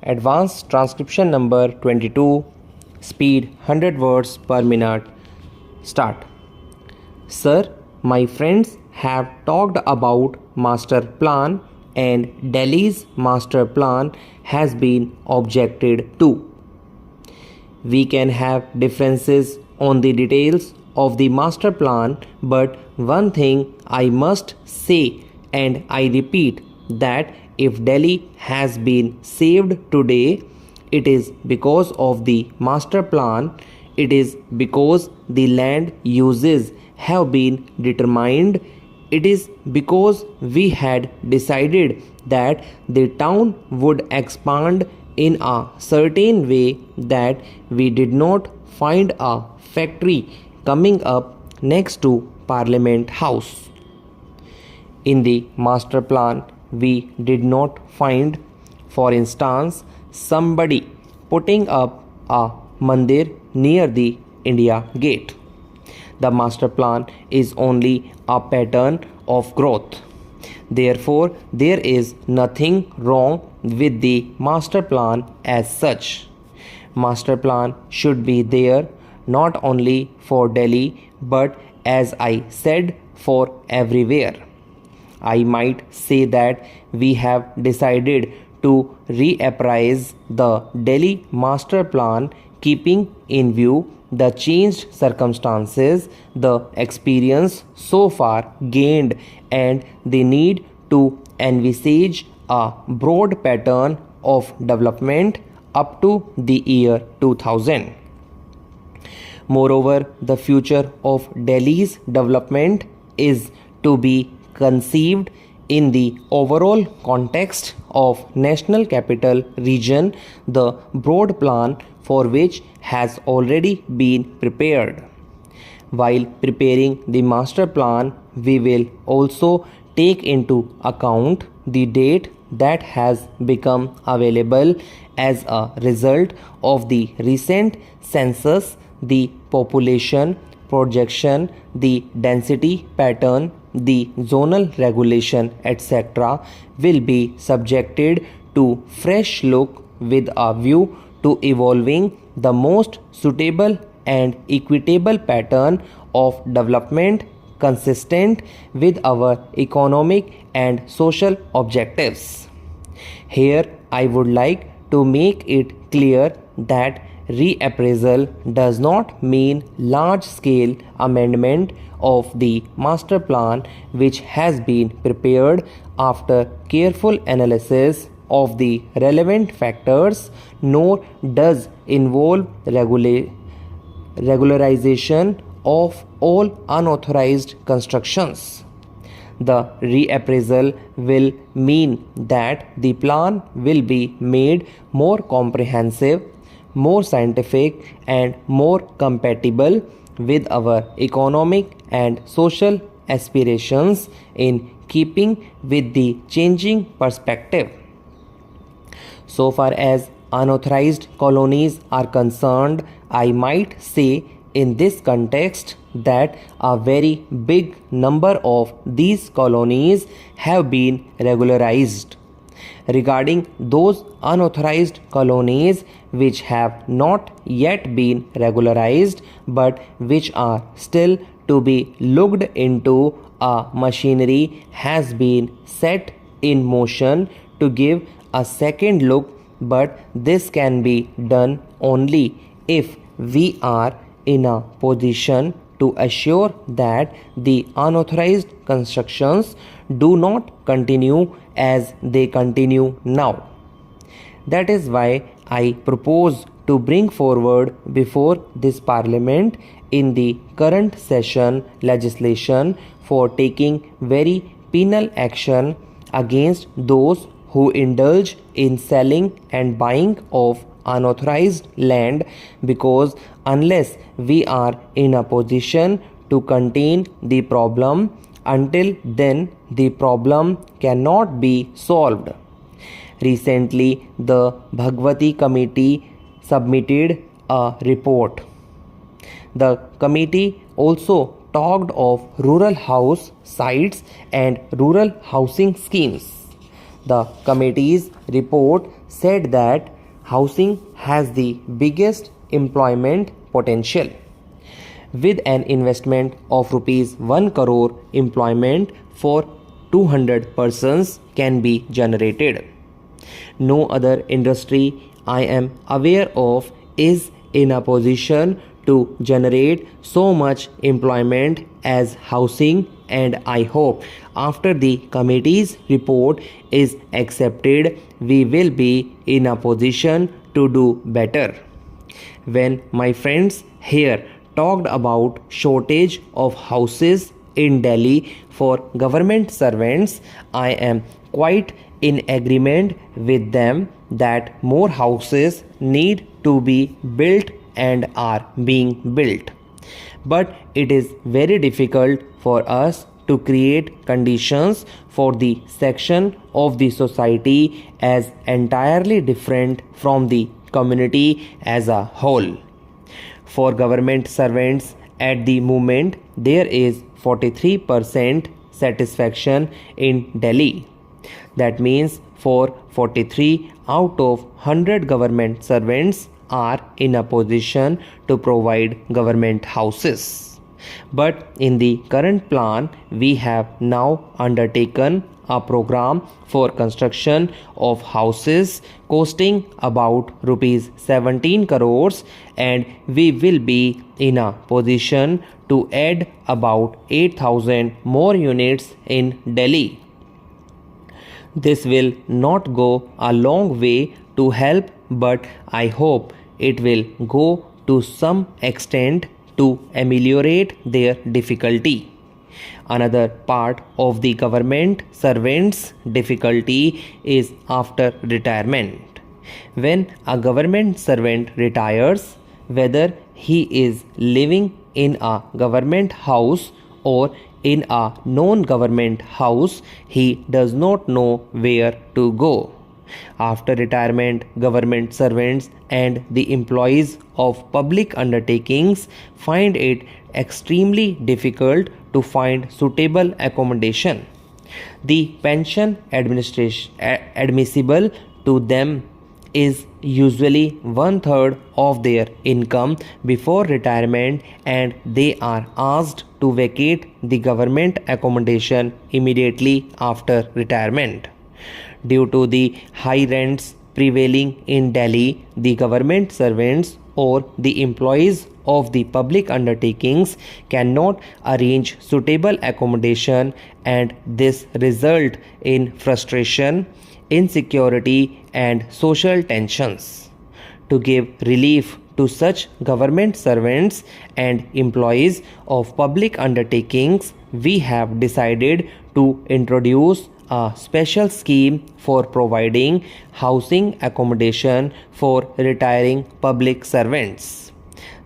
Advanced transcription number 22, speed 100 words per minute. Start. Sir, my friends have talked about master plan and Delhi's master plan has been objected to. We can have differences on the details of the master plan, but one thing I must say, and I repeat, that if Delhi has been saved today, it is because of the master plan. It is because the land uses have been determined. It is because we had decided that the town would expand in a certain way, that we did not find a factory coming up next to Parliament House. In the master plan, we did not find, for instance, somebody putting up a mandir near the India Gate. The master plan is only a pattern of growth. Therefore, there is nothing wrong with the master plan as such. Master plan should be there not only for Delhi, but as I said, for everywhere. I might say that we have decided to reappraise the Delhi master plan, keeping in view the changed circumstances, the experience so far gained, and the need to envisage a broad pattern of development up to the year 2000. Moreover, the future of Delhi's development is to be conceived in the overall context of National Capital Region, the broad plan for which has already been prepared. While preparing the master plan, we will also take into account the date that has become available as a result of the recent census. The population projection, the density pattern, the zonal regulation, etc. will be subjected to fresh look with a view to evolving the most suitable and equitable pattern of development consistent with our economic and social objectives. Here I would like to make it clear that reappraisal does not mean large-scale amendment of the master plan, which has been prepared after careful analysis of the relevant factors, nor does involve regularization of all unauthorized constructions. The reappraisal will mean that the plan will be made more comprehensive, more scientific, and more compatible with our economic and social aspirations, in keeping with the changing perspective. So far as unauthorized colonies are concerned, I might say in this context that a very big number of these colonies have been regularized. Regarding those unauthorized colonies which have not yet been regularized but which are still to be looked into, a machinery has been set in motion to give a second look, but this can be done only if we are in a position to assure that the unauthorized constructions do not continue as they continue now. That is why I propose to bring forward before this Parliament in the current session legislation for taking very penal action against those who indulge in selling and buying of unauthorized land, because unless we are in a position to contain the problem, until then the problem cannot be solved. Recently, the Bhagwati Committee submitted a report. The committee also talked of rural house sites and rural housing schemes. The committee's report said that housing has the biggest employment potential. With an investment of rupees 1 crore, employment for 200 persons can be generated. No other industry I am aware of is in a position to generate so much employment as housing, and I hope after the committee's report is accepted, we will be in a position to do better. When my friends here talked about shortage of houses in Delhi for government servants, I am quite in agreement with them that more houses need to be built and are being built. But it is very difficult for us to create conditions for the section of the society as entirely different from the community as a whole. For government servants at the moment, there is 43% satisfaction in Delhi. That means for 43 out of 100 government servants are in a position to provide government houses. But in the current plan, we have now undertaken a program for construction of houses costing about rupees 17 crores, and we will be in a position to add about 8,000 more units in Delhi. This will not go a long way to help, but I hope it will go to some extent to ameliorate their difficulty. Another part of the government servants' difficulty is after retirement. When a government servant retires, whether he is living in a government house or in a non-government house, he does not know where to go. After retirement, government servants and the employees of public undertakings find it extremely difficult to find suitable accommodation. The pension admissible to them is usually 1/3 of their income before retirement, and they are asked to vacate the government accommodation immediately after retirement. Due to the high rents prevailing in Delhi, the government servants or the employees of the public undertakings cannot arrange suitable accommodation, and this result in frustration, insecurity and social tensions. To give relief to such government servants and employees of public undertakings, we have decided to introduce a special scheme for providing housing accommodation for retiring public servants.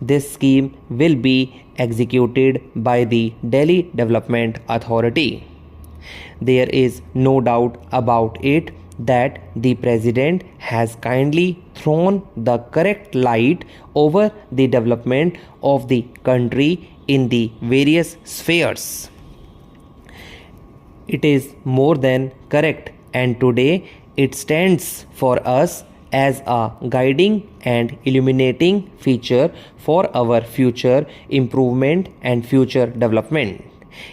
This scheme will be executed by the Delhi Development Authority. There is no doubt about it that the President has kindly thrown the correct light over the development of the country in the various spheres. It is more than correct, and today it stands for us as a guiding and illuminating feature for our future improvement and future development.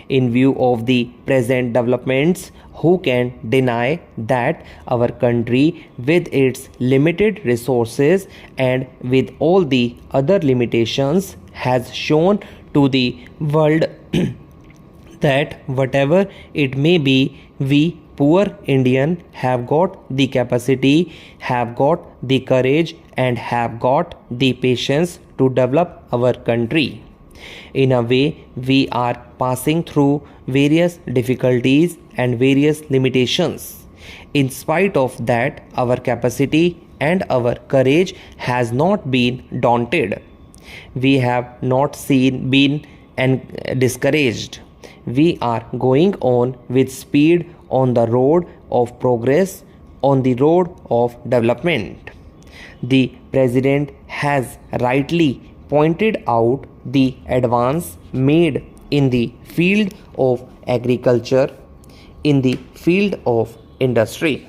In view of the present developments, who can deny that our country, with its limited resources and with all the other limitations, has shown to the world that whatever it may be, we poor Indian have got the capacity, have got the courage and have got the patience to develop our country. In a way, we are passing through various difficulties and various limitations. In spite of that, our capacity and our courage has not been daunted. We have not been discouraged. We are going on with speed on the road of progress, on the road of development. The President has rightly pointed out the advance made in the field of agriculture, in the field of industry.